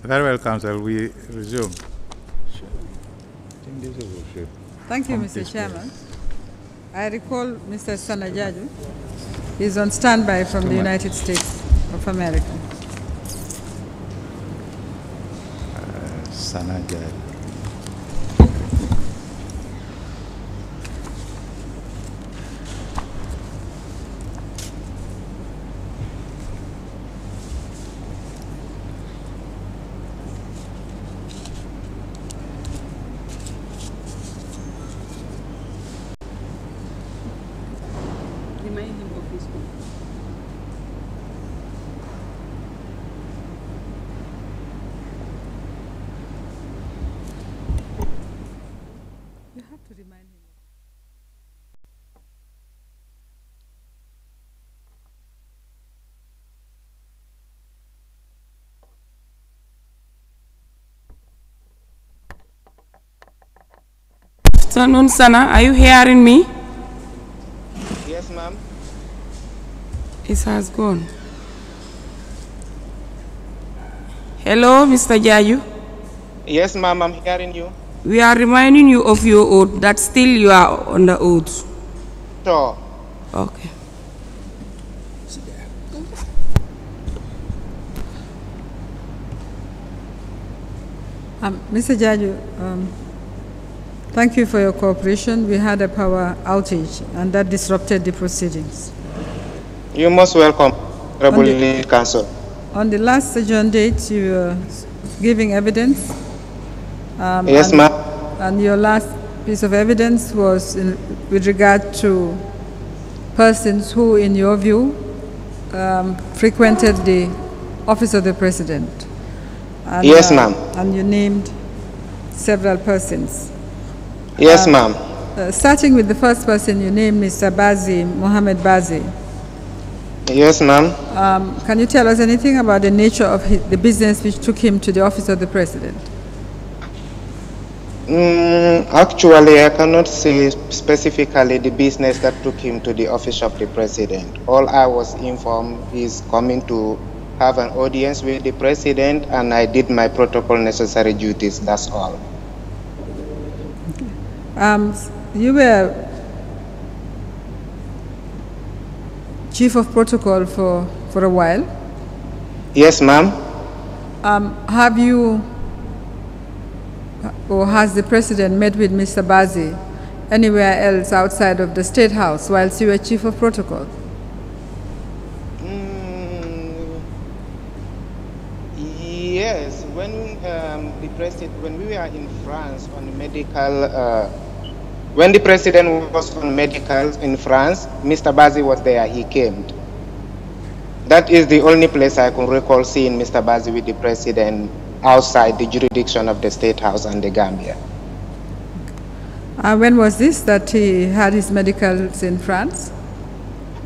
Very well, Council. We resume. Thank you, Mr. Chairman. I recall Mr. Sanna Jarju is on standby from the United States of America. Sanna Jarju. Remind him of his own. You have to remind him. Afternoon, Sanna. Are you hearing me? Yes, ma'am. It has gone. Hello, Mr. Jarju. Yes, ma'am, I'm hearing you. We are reminding you of your oath, that still you are on the oath. Sure. Okay. Mr. Jarju, thank you for your cooperation. We had a power outage, and that disrupted the proceedings. You're most welcome, Honorable Council. On the last adjourned date, you were giving evidence. Yes, ma'am. And your last piece of evidence was with regard to persons who, in your view, frequented the office of the president. And, yes, ma'am. And you named several persons. Yes, ma'am. Starting with the first person you named, Mr. Bazi, Mohammed Bazi. Yes, ma'am. Can you tell us anything about the nature of the business which took him to the office of the president? Actually, I cannot say specifically the business that took him to the office of the president. All I was informed is coming to have an audience with the president, and I did my protocol necessary duties, that's all. You were chief of protocol for a while. Yes, ma'am. Have you, or has the president met with Mr. Bazi anywhere else outside of the State House whilst you were chief of protocol? Yes, when we were in France on medical, when the president was on medical in France, Mr. Bazi was there, he came. That is the only place I can recall seeing Mr. Bazi with the president outside the jurisdiction of the State House and the Gambia. When was this that he had his medicals in France?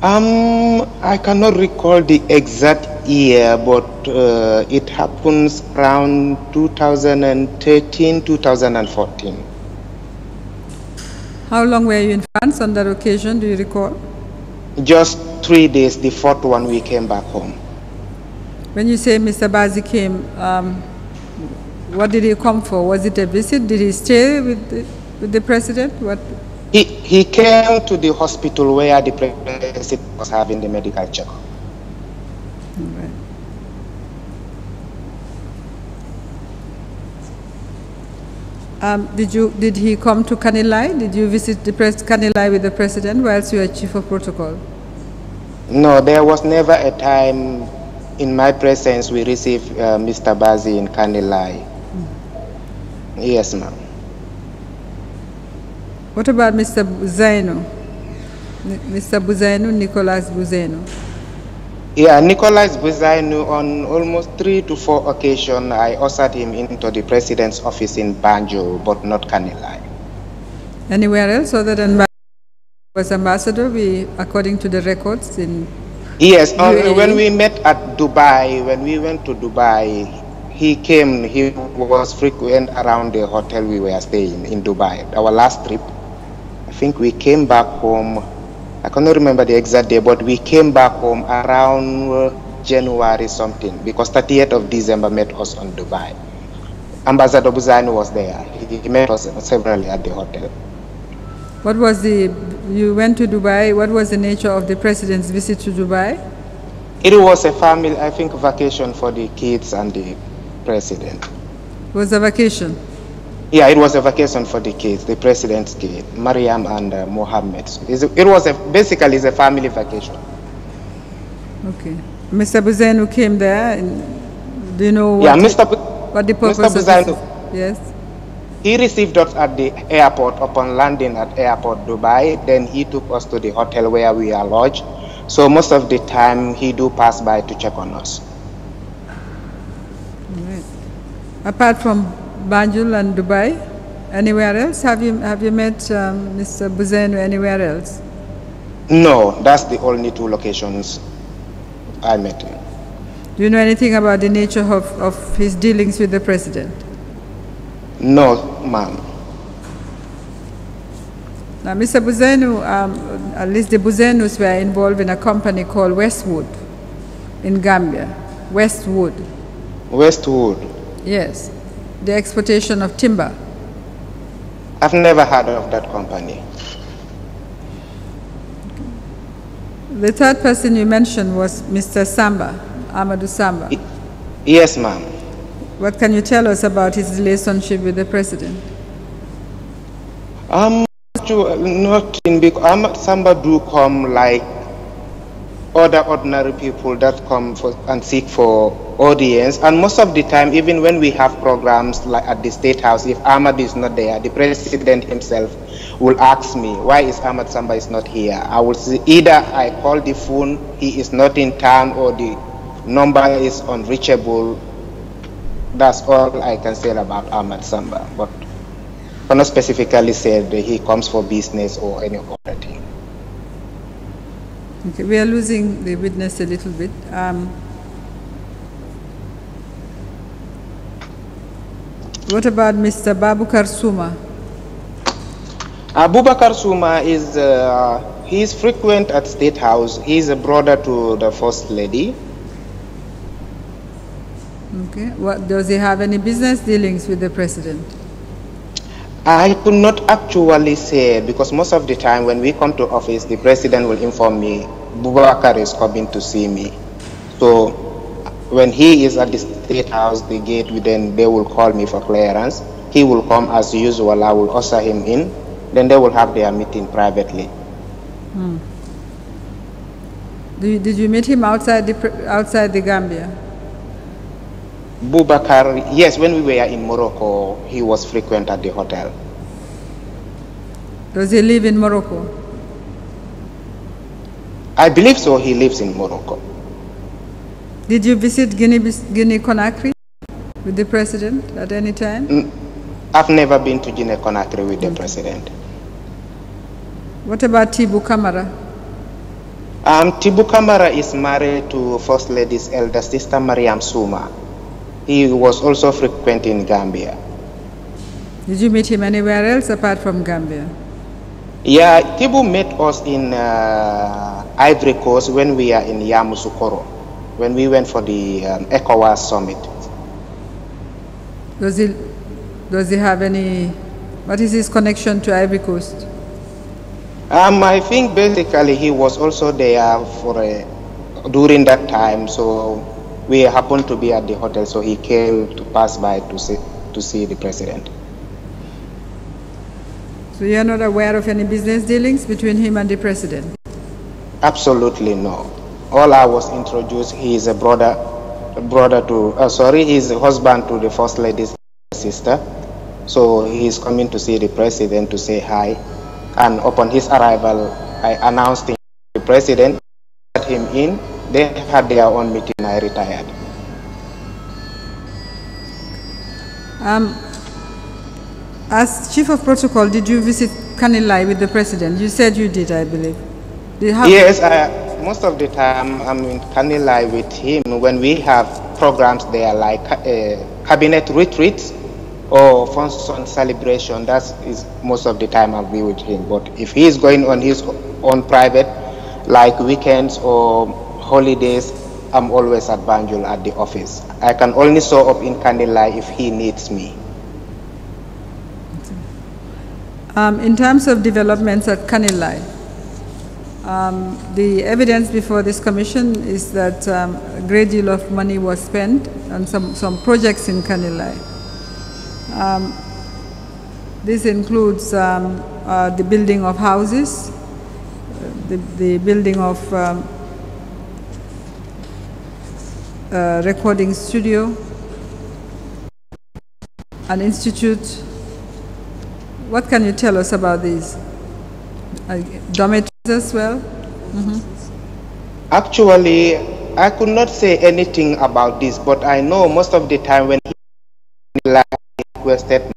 I cannot recall the exact year, but it happens around 2013, 2014. How long were you in France on that occasion, do you recall? Just 3 days, the fourth one we came back home. When you say Mr. Bazi came, what did he come for? Was it a visit? Did he stay with the president? What? He came to the hospital where the president was having the medical checkup. Right. Did he come to Kanilai? Did you visit Kanilai with the president whilst you were chief of protocol? No, there was never a time in my presence we received Mr. Bazi in Kanilai. Yes, ma'am. What about Mr. Buzaino? Mr. Buzaino, Nicolas Buzaino? Yeah, Nicolas Buzaino, on almost 3 to 4 occasions, I ushered him into the president's office in Banjo, but not Kanilai. Anywhere else other than Banjo? Was ambassador, according to the records in Yes, UAE? when we met at Dubai, when we went to Dubai, he came, he was frequent around the hotel we were staying in Dubai. Our last trip, I think we came back home, I cannot remember the exact day, but we came back home around January something, because 30th of December met us on Dubai. Ambassador Buzani was there. He met us severally at the hotel. You went to Dubai, what was the nature of the president's visit to Dubai? It was a family, I think, vacation for the kids and the president. It was a vacation? Yeah, it was a vacation for the kids, the president's kid, Mariam and Mohammed. Basically it's a family vacation. Okay. Mr. Buzenu came there, and do you know what, what the purpose of this is? Yes. He received us at the airport upon landing at airport Dubai. Then he took us to the hotel where we are lodged. So most of the time he do pass by to check on us. Right. Apart from Banjul and Dubai, anywhere else? Have you met Mr. Buzenu anywhere else? No, that's the only 2 locations I met him. Do you know anything about the nature of his dealings with the president? No, ma'am. Now, Mr. Buzenu, at least the Buzenus were involved in a company called Westwood in Gambia. Westwood. Westwood? Yes. The exportation of timber. I've never heard of that company. The third person you mentioned was Mr. Samba, Amadou Samba. Yes, ma'am. What can you tell us about his relationship with the president? Nothing, because Ahmad Samba do come like other ordinary people that come and seek for audience. And most of the time, even when we have programs like at the State House, if Ahmad is not there, the president himself will ask me, why is Ahmad Samba is not here? I will say either I call the phone, he is not in town, or the number is unreachable. That's all I can say about Ahmad Samba. But I cannot specifically say that he comes for business or any other thing. Okay, we are losing the witness a little bit. What about Mr. Babukar Suma? Abubakar Suma is he is frequent at State House. He is a brother to the First Lady. Okay. What, does he have any business dealings with the president? I could not actually say, because most of the time when we come to office, the president will inform me, Bubakar is coming to see me. So when he is at the State House, the gate, then they will call me for clearance. He will come as usual. I will usher him in. Then they will have their meeting privately. Did you meet him outside the Gambia? Bubakar, yes, when we were in Morocco, he was frequent at the hotel. Does he live in Morocco? I believe so, he lives in Morocco. Did you visit Guinea-Conakry with the president at any time? I've never been to Guinea-Conakry with the president. What about Tibu Kamara? Tibu Kamara is married to First Lady's elder sister, Mariam Suma. He was also frequent in Gambia. Did you meet him anywhere else apart from Gambia? Yeah, Tibu met us in Ivory Coast when we are in Yamoussoukro, when we went for the ECOWAS summit. Does he have any, what is his connection to Ivory Coast? I think basically he was also there during that time, so we happened to be at the hotel, so he came to pass by to see the president. So you are not aware of any business dealings between him and the president? Absolutely no. All I was introduced, he is a he's a husband to the First Lady's sister. So he is coming to see the president to say hi. And upon his arrival, I announced to the president, let him in. They had their own meeting, I retired. As chief of protocol, did you visit Kanilai with the president? You said you did, I believe. Yes, most of the time I'm in Kanilai with him when we have programs there like cabinet retreats or function celebration. That is most of the time I'll be with him. But if he is going on his own private, like weekends or holidays, I'm always at Banjul at the office. I can only show up in Kanilai if he needs me. In terms of developments at Kanilai, the evidence before this commission is that a great deal of money was spent on some projects in Kanilai. This includes the building of houses, the building of recording studio, an institute. What can you tell us about these? Dormitories as well? Actually, I could not say anything about this, but I know most of the time when he requested,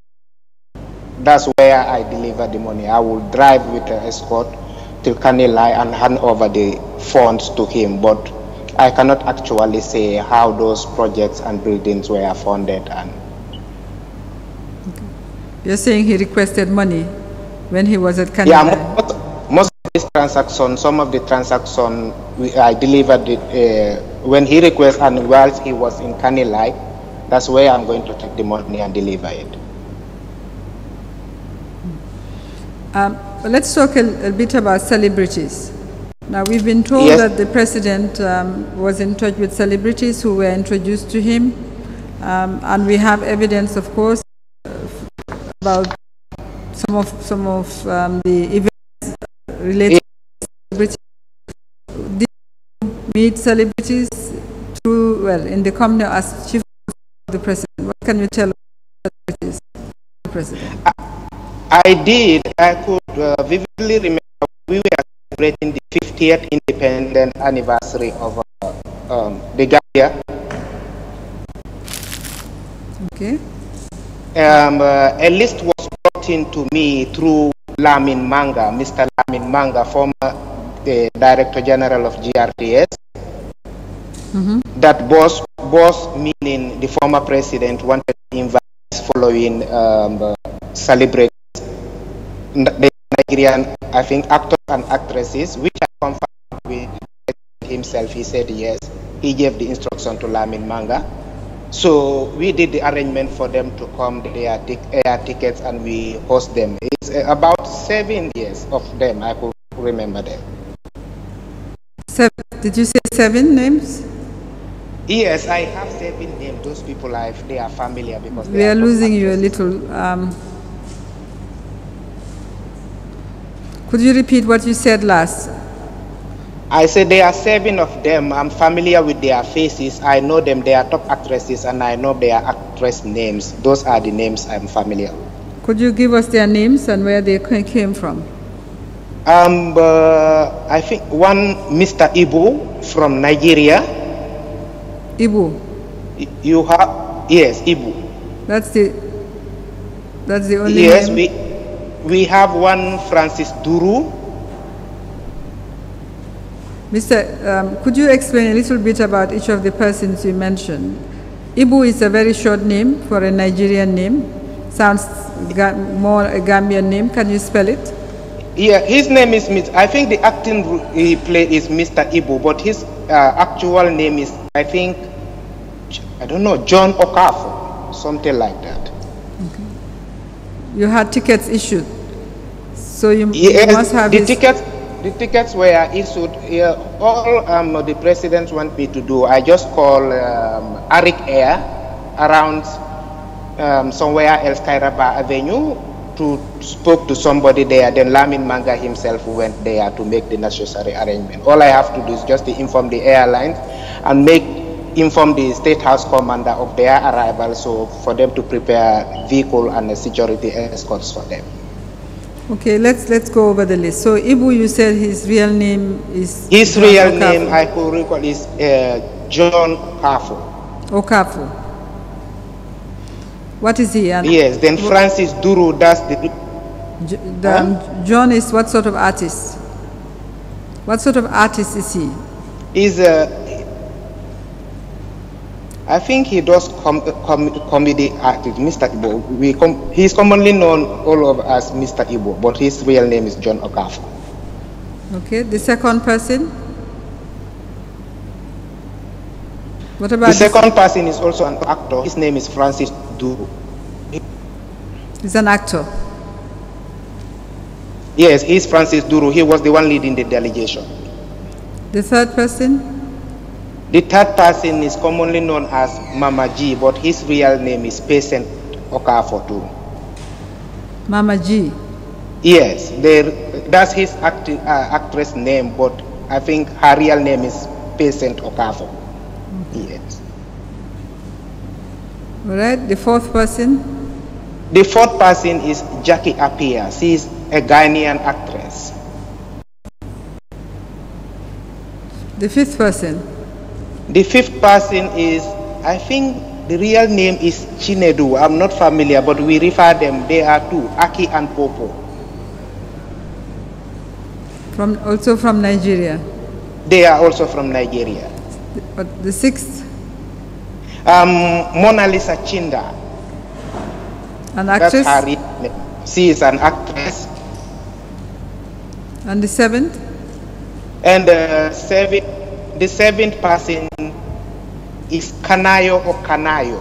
that's where I deliver the money. I will drive with an escort to Kanilai and hand over the funds to him, but I cannot actually say how those projects and buildings were funded. And you're saying he requested money when he was at Kanilai? Yeah, most of these transactions, some of the transactions I delivered it, when he requested and whilst he was in Kanilai, that's where I'm going to take the money and deliver it. Let's talk a bit about celebrities. Now, we've been told that the president was in touch with celebrities who were introduced to him, and we have evidence, of course, about some of the events related to celebrities. Did you meet celebrities through, well, in the company as chief of the president? What can you tell us about celebrities, President? I did. I could vividly remember we were celebrating the 50th independent anniversary of the Gambia. Okay. A list was brought in to me through Lamin Manga, Mr. Lamin Manga, former Director General of GRTS. That boss, meaning the former president, wanted to invite his following celebrities, the Nigerian, I think, actors and actresses, which I confirmed with himself. He said yes. He gave the instruction to Lamin Manga. So we did the arrangement for them to come, their air tickets, and we host them. It's about 7 years of them. I could remember them. Did you say 7 names? Yes, I have 7 names. Those people, they are familiar because we are losing you a little. Could you repeat what you said last? I said there are 7 of them. I'm familiar with their faces. I know them. They are top actresses, and I know their actress names. Those are the names I'm familiar with. Could you give us their names and where they came from? I think one, Mr. Ibu from Nigeria. Ibu? You have, yes, Ibu. That's the only yes, name? Yes, we have one, Francis Duru. Mr. Could you explain a little bit about each of the persons you mentioned? Ibu is a very short name for a Nigerian name. Sounds more a Gambian name. Can you spell it? Yeah, his name is, I think the acting he played is Mr. Ibu, but his actual name is, I think, I don't know, John Okafor, something like that. Okay. You had tickets issued, so you must have the tickets. The tickets were issued. All the president want me to do, I just call Arik Air around somewhere else, Kairaba Avenue, to spoke to somebody there. Then Lamin Manga himself went there to make the necessary arrangement. All I have to do is just to inform the airlines and inform the State House commander of their arrival, so for them to prepare vehicle and security escorts for them. Okay, let's go over the list. So Ibu, you said his real name is? His real name, I could recall, is John Okafor. Okafor. What is he? Yes, then Francis Duru, that's the... John is what sort of artist? What sort of artist is he? He's I think he does comedy acting, Mr. Ibo. He's commonly known all over as Mr. Ibo, but his real name is John Okafor. Okay, the second person? What about the second person is also an actor. His name is Francis Duru. He's an actor. Yes, he's Francis Duru. He was the one leading the delegation. The third person? The third person is commonly known as Mama G, but his real name is Patient Okafotu. Mama G? Yes, that's his actress name, but I think her real name is Patient Okafo. Yes. All right, the fourth person? The fourth person is Jackie Appiah. She is a Ghanaian actress. The fifth person? The fifth person is, I think the real name is Chinedu. I'm not familiar, but we refer them. They are two, Aki and Popo. Also from Nigeria? They are also from Nigeria. The sixth? Mona Lisa Chinda. An actress? That's her real name. She is an actress. And the seventh? And the seventh person is Kanayo or Kanayo.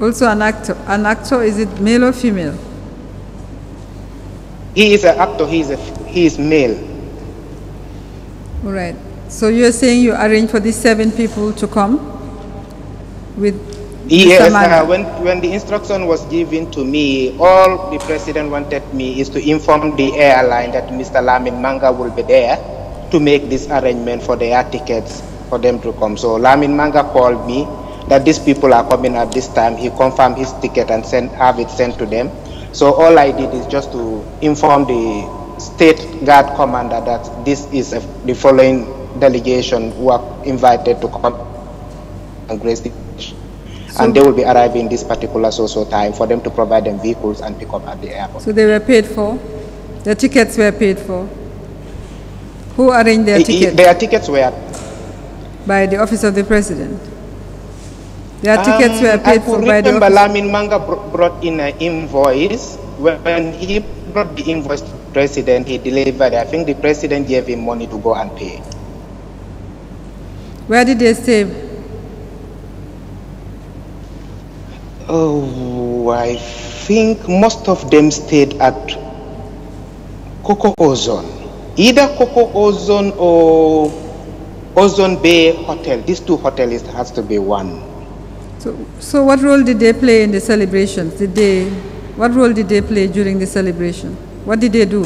Also an actor. An actor, is it male or female? He is an actor, he is male. All right. So you're saying you arranged for these 7 people to come with Yes, Mr. when the instruction was given to me, all the president wanted me is to inform the airline that Mr. Lamin Manga will be there to make this arrangement for their tickets for them to come. So Lamin Manga called me that these people are coming at this time. He confirmed his ticket and have it sent to them. So all I did is just to inform the State Guard commander that this is the following delegation who are invited to come and grace the and they will be arriving this particular so time for them to provide them vehicles and pick up at the airport. So they were paid for? The tickets were paid for? Who arranged their tickets? Their tickets were... By the office of the president? Their tickets were paid for by the office? Lamin Manga brought in an invoice. When he brought the invoice to the president, he delivered. I think the president gave him money to go and pay. Where did they stay? Oh, I think most of them stayed at Coco Ozone. Either Coco Ozone or Ozone Bay Hotel. These two hotels has to be one. So what role did they play in the celebrations? What role did they play during the celebration? What did they do?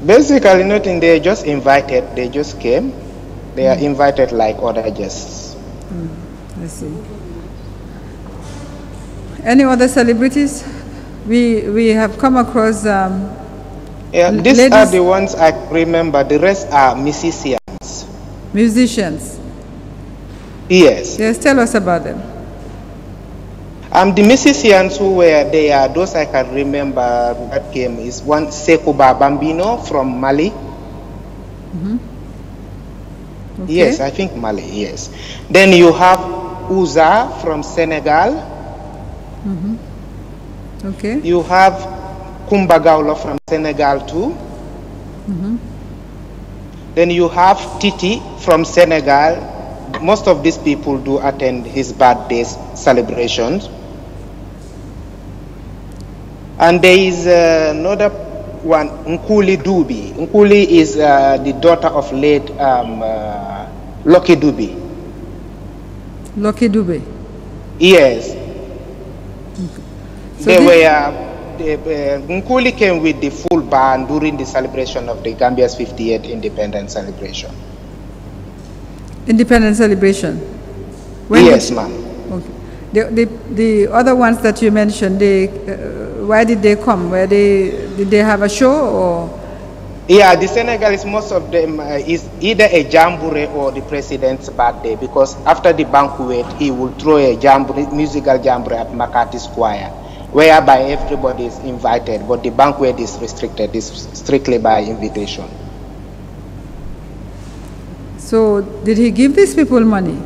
Basically nothing. They just invited. They just came. They are invited like other guests. I see. Any other celebrities? We have come across these ladies, are the ones I remember. The rest are musicians. Musicians? Yes. Yes, tell us about them. The musicians who were there, those I can remember that came is one Sekuba Bambino from Mali. Okay. Yes, I think Mali, yes. Then you have Ouza from Senegal. Okay. You have Kumbagaula from Senegal too. Then you have Titi from Senegal. Most of these people do attend his birthday celebrations. And there is another one, Nkuli Dubi. Nkuli is the daughter of late Lucky Dubi. Lucky Dube? Yes. So Nkuli came with the full band during the celebration of the Gambia's 58th independence celebration. Independence celebration? Yes, ma'am. Okay. The other ones that you mentioned, why did they come? Did they have a show or? Yeah, the Senegalese, most of them is either a jamboree or the president's birthday, because after the banquet, he will throw a musical jamboree at Makati Square, whereby everybody is invited, but the banquet is restricted, it's strictly by invitation. So, did he give these people money?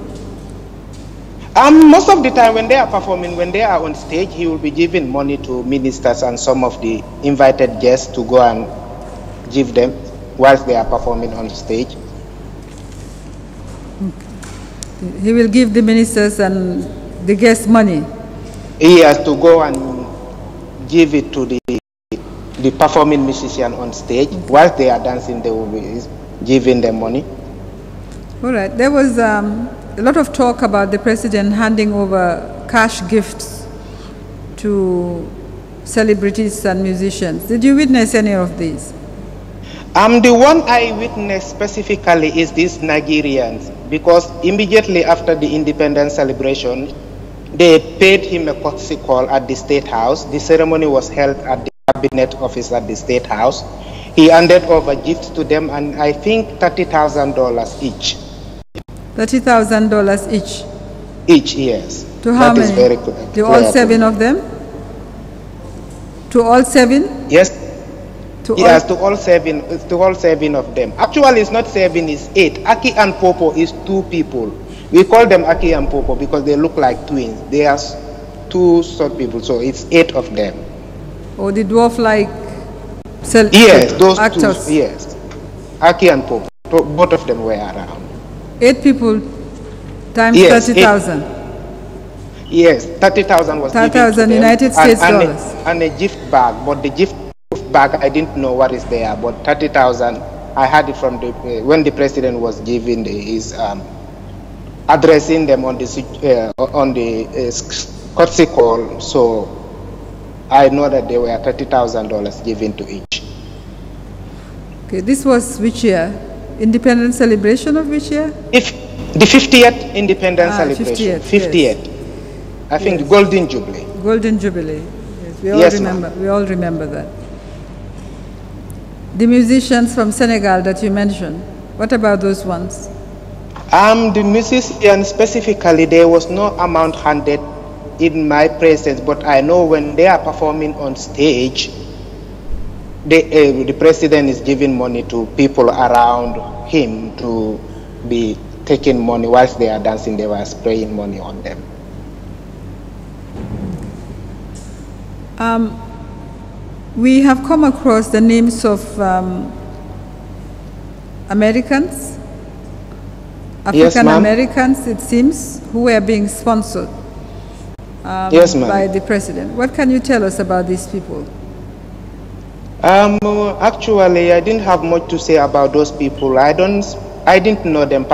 Most of the time when they are performing, when they are on stage, he will be giving money to ministers and some of the invited guests to go and give them whilst they are performing on stage. He will give the ministers and the guests money. He has to go and give it to the performing musician on stage. Whilst they are dancing, they will be giving them money. All right. There was a lot of talk about the president handing over cash gifts to celebrities and musicians. Did you witness any of these? The one I witnessed specifically is these Nigerians, because immediately after the independence celebration, they paid him a courtesy call at the State House. The ceremony was held at the Cabinet Office at the State House. He handed over gifts to them, and I think $30,000 each. $30,000 each? Each, yes. To how many? That is very good. To all 7 of them? To all 7? Yes. Yes, to all seven of them. Actually, it's not 7, it's 8. Aki and Popo is 2 people. We call them Aki and Popo because they look like twins. They are 2 short people, so it's 8 of them. Oh, the dwarf-like yes, those actors. 2, yes. Aki and Popo, both of them were around. 8 people times yes, 30,000. Yes, 30,000 was 30,000 United States dollars. And a gift bag, but the gift bag, I didn't know what is there, but 30,000, I had it from when the president was giving his addressing them on the courtesy call, so I know that there were $30,000 given to each. Okay, this was which year? Independence celebration of which year? If the 50th independence celebration, 50th. Yes. I think Golden Jubilee. Golden Jubilee. Yes, we all Yes, remember. We all remember that. The musicians from Senegal that you mentioned, what about those ones? The musicians specifically, there was no amount handed in my presence, but I know when they are performing on stage, the president is giving money to people around him to be taking money whilst they are dancing. They were spraying money on them. We have come across the names of Americans, African Americans, it seems, who were being sponsored by the president. What can you tell us about these people? Actually, I didn't have much to say about those people. I didn't know them